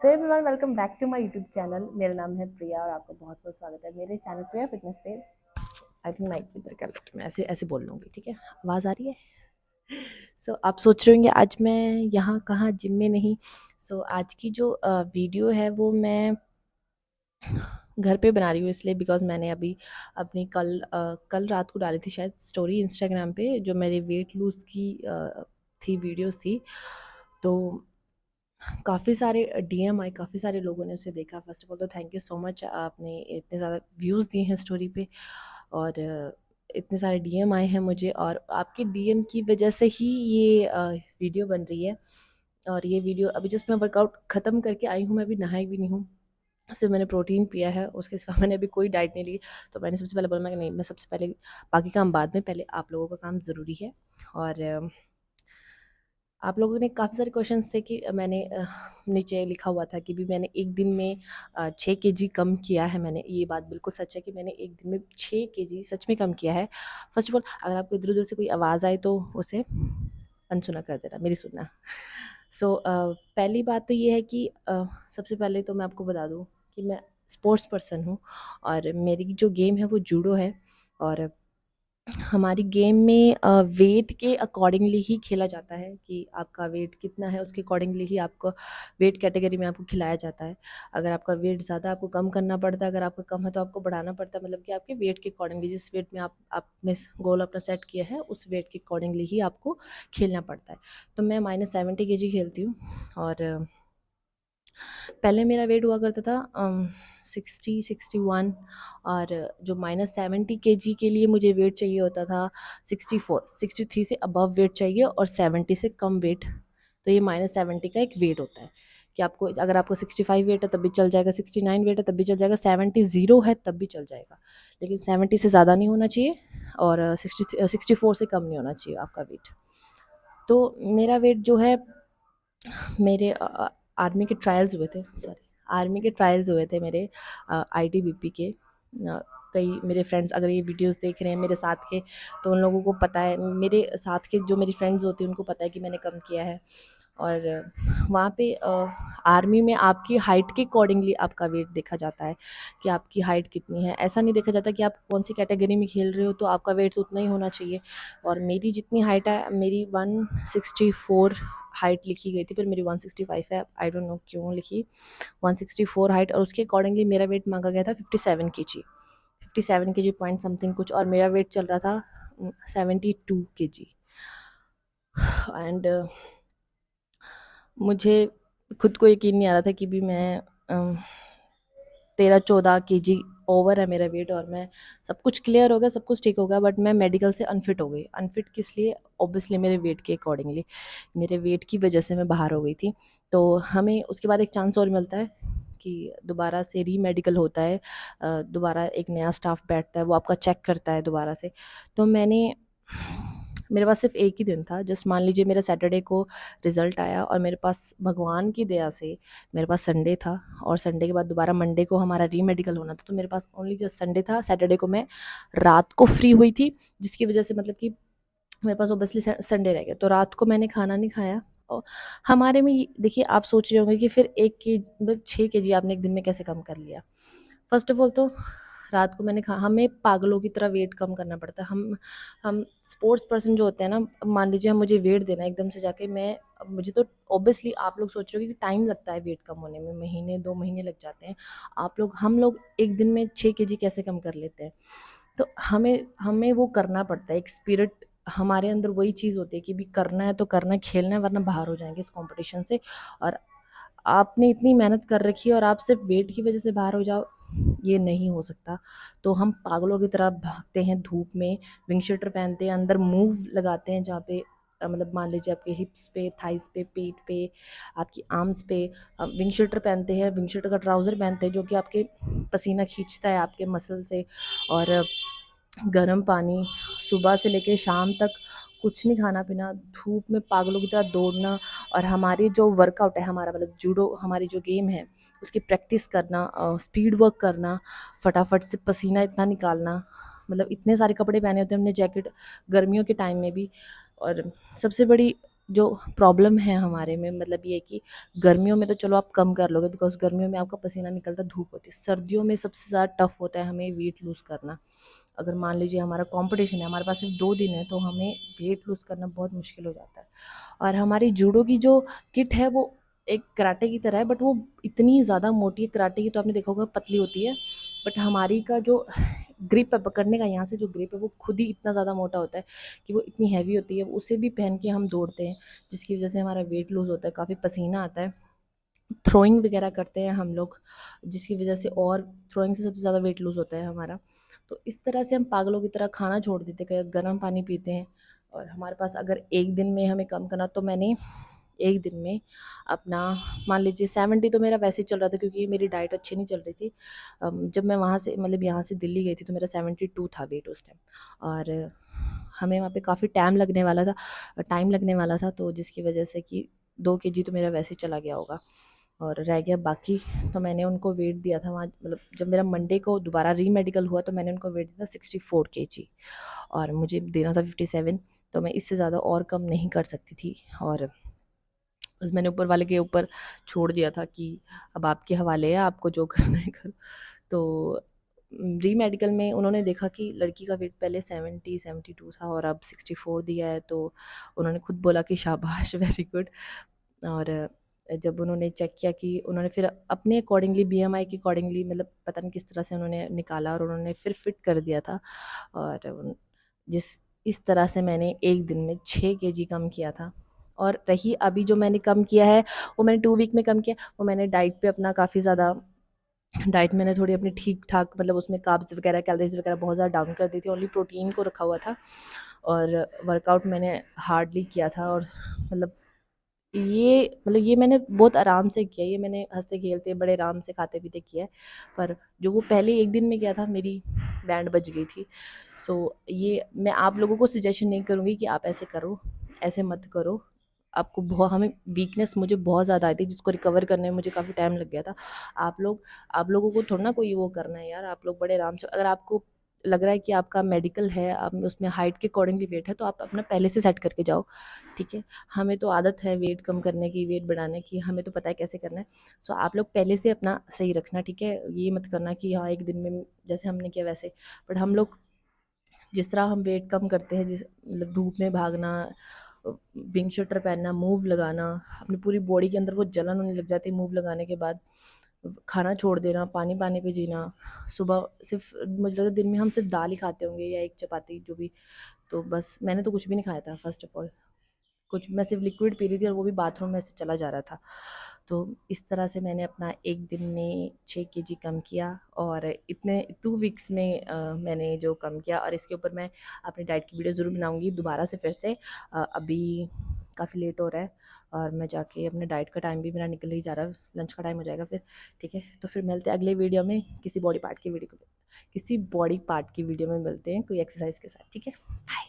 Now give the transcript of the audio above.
So everyone welcome back to my YouTube channel. मेरा नाम है प्रिया और आपका बहुत बहुत स्वागत है मेरे चैनल प्रिया फिटनेस पे। आई थिंक माइक इधर कर लेती हूँ, मैं ऐसे ऐसे बोल लूँगी, ठीक है? आवाज़ आ रही है? आप सोच रहे होंगे आज मैं यहाँ कहाँ, जिम में नहीं। आज की जो वीडियो है वो मैं घर पे बना रही हूँ, इसलिए बिकॉज मैंने अभी अपनी कल रात को डाली थी शायद स्टोरी इंस्टाग्राम पे, जो मेरे वेट लूज़ की थी, वीडियोस थी। तो काफ़ी सारे डीएम आए, काफ़ी सारे लोगों ने उसे देखा। फ़र्स्ट ऑफ ऑल तो थैंक यू सो मच, आपने इतने ज़्यादा व्यूज़ दिए हैं स्टोरी पे, और इतने सारे डीएम आए हैं मुझे, और आपके डीएम की वजह से ही ये वीडियो बन रही है। और ये वीडियो अभी जस्ट मैं वर्कआउट ख़त्म करके आई हूँ, मैं अभी नहाई भी नहीं हूँ, सिर्फ मैंने प्रोटीन पिया है, उसके सिवा मैंने अभी कोई डाइट नहीं ली। तो मैंने सबसे पहले बोला मैं कि नहीं, मैं सबसे पहले बाकी काम बाद में, पहले आप लोगों का काम ज़रूरी है। और आप लोगों ने काफ़ी सारे क्वेश्चंस थे कि मैंने नीचे लिखा हुआ था कि भी मैंने एक दिन में 6 kg कम किया है। मैंने, ये बात बिल्कुल सच है कि मैंने एक दिन में 6 kg सच में कम किया है। फर्स्ट ऑफ ऑल, अगर आपको इधर उधर से कोई आवाज़ आए तो उसे अनसुना कर देना, मेरी सुनना। पहली बात तो ये है कि सबसे पहले तो मैं आपको बता दूँ कि मैं स्पोर्ट्स पर्सन हूँ, और मेरी जो गेम है वो जूडो है। और हमारी गेम में वेट के अकॉर्डिंगली ही खेला जाता है कि आपका वेट कितना है, उसके अकॉर्डिंगली ही आपको वेट कैटेगरी में आपको खिलाया जाता है। अगर आपका वेट ज़्यादा, आपको कम करना पड़ता है, अगर आपका कम है तो आपको बढ़ाना पड़ता है। मतलब कि आपके वेट के अकॉर्डिंगली, जिस वेट में आपने गोल अपना सेट किया है, उस वेट के अकॉर्डिंगली ही आपको खेलना पड़ता है। तो मैं -70 kg खेलती हूँ, और पहले मेरा वेट हुआ करता था 60-61, और जो -70 kg के लिए मुझे वेट चाहिए होता था 64-63 से अबव वेट चाहिए, और 70 से कम वेट। तो ये -70 का एक वेट होता है कि आपको, अगर आपको 65 वेट है तब भी चल जाएगा, 69 वेट है तब भी चल जाएगा, 70 ज़ीरो है तब भी चल जाएगा, लेकिन 70 से ज़्यादा नहीं होना चाहिए, और 64 से कम नहीं होना चाहिए आपका वेट। तो मेरा वेट जो है, मेरे आर्मी के ट्रायल्स हुए थे, सॉरी, आर्मी के ट्रायल्स हुए थे मेरे आईटीबीपी के। कई मेरे फ्रेंड्स अगर ये वीडियोस देख रहे हैं मेरे साथ के, तो उन लोगों को पता है, मेरे साथ के जो मेरी फ्रेंड्स होती हैं उनको पता है कि मैंने कम किया है। और वहाँ पे आर्मी में आपकी हाइट के अकॉर्डिंगली आपका वेट देखा जाता है कि आपकी हाइट कितनी है। ऐसा नहीं देखा जाता कि आप कौन सी कैटेगरी में खेल रहे हो तो आपका वेट तो उतना ही होना चाहिए। और मेरी जितनी हाइट है, मेरी 164 हाइट लिखी गई थी, पर मेरी 165 है, आई डोंट नो क्यों लिखी 164 हाइट, और उसके अकॉर्डिंगली मेरा वेट मांगा गया था 57 kg, 57 kg पॉइंट समथिंग कुछ, और मेरा वेट चल रहा था 72 kg। एंड मुझे खुद को यकीन नहीं आ रहा था कि भी मैं 13-14 kg ओवर है मेरा वेट, और मैं सब कुछ क्लियर हो गया, सब कुछ ठीक हो गया, बट मैं मेडिकल से अनफिट हो गई। अनफिट किस लिए? ऑब्वियसली मेरे वेट के अकॉर्डिंगली, मेरे वेट की वजह से मैं बाहर हो गई थी। तो हमें उसके बाद एक चांस और मिलता है कि दोबारा से री मेडिकल होता है, दोबारा एक नया स्टाफ बैठता है, वो आपका चेक करता है दोबारा से। तो मेरे पास सिर्फ एक ही दिन था, जस्ट मान लीजिए मेरा सैटरडे को रिज़ल्ट आया, और मेरे पास भगवान की दया से मेरे पास संडे था, और संडे के बाद दोबारा मंडे को हमारा री मेडिकल होना था। तो मेरे पास ओनली जस्ट संडे था। सैटरडे को मैं रात को फ्री हुई थी, जिसकी वजह से मतलब कि मेरे पास ऑब्वियसली संडे रह गया, तो रात को मैंने खाना नहीं खाया। और हमारे में देखिए, आप सोच रहे होंगे कि फिर 6 kg आपने एक दिन में कैसे कम कर लिया। फर्स्ट ऑफ ऑल तो रात को मैंने हमें पागलों की तरह वेट कम करना पड़ता है। हम स्पोर्ट्स पर्सन जो होते हैं ना, अब मान लीजिए हम, मुझे वेट देना है एकदम से जाके, मैं, अब मुझे तो ऑब्वियसली आप लोग सोच रहे हो कि टाइम लगता है वेट कम होने में, महीने 2 महीने लग जाते हैं। हम लोग एक दिन में 6 kg कैसे कम कर लेते हैं? तो हमें हमें वो करना पड़ता है, एक स्पिरिट हमारे अंदर वही चीज़ होती है कि भी करना है तो करना है, खेलना है, वरना बाहर हो जाएंगे इस कंपटीशन से। और आपने इतनी मेहनत कर रखी है और आप सिर्फ वेट की वजह से बाहर हो जाओ, ये नहीं हो सकता। तो हम पागलों की तरह भागते हैं धूप में, विंग शटर पहनते हैं, अंदर मूव लगाते हैं जहाँ पे मतलब मान लीजिए आपके हिप्स पे, थाइस पे, पेट पे, आपकी आर्म्स पे विंग शटर पहनते हैं, विंग शटर का ट्राउज़र पहनते हैं जो कि आपके पसीना खींचता है आपके मसल से। और गर्म पानी, सुबह से लेके शाम तक कुछ नहीं खाना पीना, धूप में पागलों की तरह दौड़ना। और हमारी जो वर्कआउट है, हमारा मतलब जूडो, हमारी जो गेम है, उसकी प्रैक्टिस करना, स्पीड वर्क करना, फटाफट से पसीना इतना निकालना, मतलब इतने सारे कपड़े पहने होते हैं हमने, जैकेट गर्मियों के टाइम में भी। और सबसे बड़ी जो प्रॉब्लम है हमारे में मतलब ये है कि गर्मियों में तो चलो आप कम कर लोगे बिकॉज गर्मियों में आपका पसीना निकलता, धूप होती है। सर्दियों में सबसे ज़्यादा टफ होता है हमें वेट लूज़ करना। अगर मान लीजिए हमारा कंपटीशन है, हमारे पास सिर्फ 2 दिन है, तो हमें वेट लूज़ करना बहुत मुश्किल हो जाता है। और हमारी जूडो की जो किट है वो एक कराटे की तरह है, बट वो इतनी ज़्यादा मोटी है। कराटे की तो आपने देखा होगा पतली होती है, बट हमारी का जो ग्रिप है पकड़ने का, यहाँ से जो ग्रिप है वो खुद ही इतना ज़्यादा मोटा होता है कि वो इतनी हैवी होती है। उसे भी पहन के हम दौड़ते हैं, जिसकी वजह से हमारा वेट लूज़ होता है, काफ़ी पसीना आता है। थ्रोइंग वगैरह करते हैं हम लोग, जिसकी वजह से, और थ्रोइंग से सबसे ज़्यादा वेट लूज़ होता है हमारा। तो इस तरह से हम पागलों की तरह खाना छोड़ देते हैं, गर्म पानी पीते हैं। और हमारे पास अगर एक दिन में हमें कम करना, तो मैंने एक दिन में अपना, मान लीजिए 70 तो मेरा वैसे ही चल रहा था क्योंकि मेरी डाइट अच्छी नहीं चल रही थी। जब मैं वहाँ से मतलब यहाँ से दिल्ली गई थी तो मेरा 72 था वेट उस टाइम। और हमें वहाँ पे काफ़ी टाइम लगने वाला था, तो जिसकी वजह से कि 2 kg तो मेरा वैसे ही चला गया होगा और रह गया बाकी। तो मैंने उनको वेट दिया था वहाँ, मतलब जब मेरा मंडे को दोबारा री मेडिकल हुआ तो मैंने उनको वेट दिया था 64 kg, और मुझे देना था 57। तो मैं इससे ज़्यादा और कम नहीं कर सकती थी। और बस मैंने ऊपर वाले के ऊपर छोड़ दिया था कि अब आपके हवाले है, आपको जो करना है करो। तो री मेडिकल में उन्होंने देखा कि लड़की का वेट पहले 72 था और अब 64 दिया है, तो उन्होंने खुद बोला कि शाबाश, वेरी गुड। और जब उन्होंने चेक किया कि उन्होंने फिर अपने अकॉर्डिंगली, बीएमआई के अकॉर्डिंगली, मतलब पता नहीं किस तरह से उन्होंने निकाला और उन्होंने फिर फिट कर दिया था। और जिस इस तरह से मैंने एक दिन में 6 kg कम किया था। और रही अभी जो मैंने कम किया है, वो मैंने 2 वीक में कम किया। वो मैंने डाइट पे अपना काफ़ी ज़्यादा, डाइट मैंने थोड़ी अपनी ठीक ठाक, मतलब उसमें कार्ब्स वगैरह, कैलोरीज वगैरह बहुत ज़्यादा डाउन कर दी थी, ओनली प्रोटीन को रखा हुआ था। और वर्कआउट मैंने हार्डली किया था। और ये मैंने बहुत आराम से किया, ये मैंने हंसते खेलते बड़े आराम से खाते पीते किया है। पर जो वो पहले एक दिन में किया था, मेरी बैंड बज गई थी। सो ये मैं आप लोगों को सजेशन नहीं करूँगी कि आप ऐसे करो, ऐसे मत करो। आपको बहुत, हमें वीकनेस मुझे बहुत ज़्यादा आई थी, जिसको रिकवर करने में मुझे काफ़ी टाइम लग गया था। आप लोगों को थोड़ा ना कोई वो करना है यार। आप लोग बड़े आराम से, अगर आपको लग रहा है कि आपका मेडिकल है, आप उसमें हाइट के अकॉर्डिंगली वेट है, तो आप अपना पहले से सेट करके जाओ, ठीक है। हमें तो आदत है वेट कम करने की, वेट बढ़ाने की, हमें तो पता है कैसे करना है। सो आप लोग पहले से अपना सही रखना, ठीक है। ये मत करना कि हाँ एक दिन में जैसे हमने किया वैसे। बट हम लोग जिस तरह हम वेट कम करते हैं, जिस मतलब धूप में भागना, विंग शटर पहनना, मूव लगाना, अपनी पूरी बॉडी के अंदर वो जलन होने लग जाती है मूव लगाने के बाद, खाना छोड़ देना, पानी पानी पे जीना, सुबह सिर्फ मुझे लगता है दिन में हम सिर्फ दाल ही खाते होंगे या एक चपाती जो भी। तो बस मैंने तो कुछ भी नहीं खाया था फर्स्ट ऑफ ऑल, कुछ मैं सिर्फ लिक्विड पी रही थी और वो भी बाथरूम में से चला जा रहा था। तो इस तरह से मैंने अपना एक दिन में 6 kg कम किया। और इतने 2 वीक्स में मैंने जो कम किया, और इसके ऊपर मैं अपनी डाइट की वीडियो ज़रूर बनाऊंगी दोबारा से फिर से। अभी काफ़ी लेट हो रहा है और मैं जाके अपने डाइट का टाइम भी मेरा निकल ही जा रहा है, लंच का टाइम हो जाएगा फिर, ठीक है। तो फिर मिलते हैं अगले वीडियो में, किसी बॉडी पार्ट की वीडियो में मिलते हैं, कोई एक्सरसाइज के साथ, ठीक है। बाय।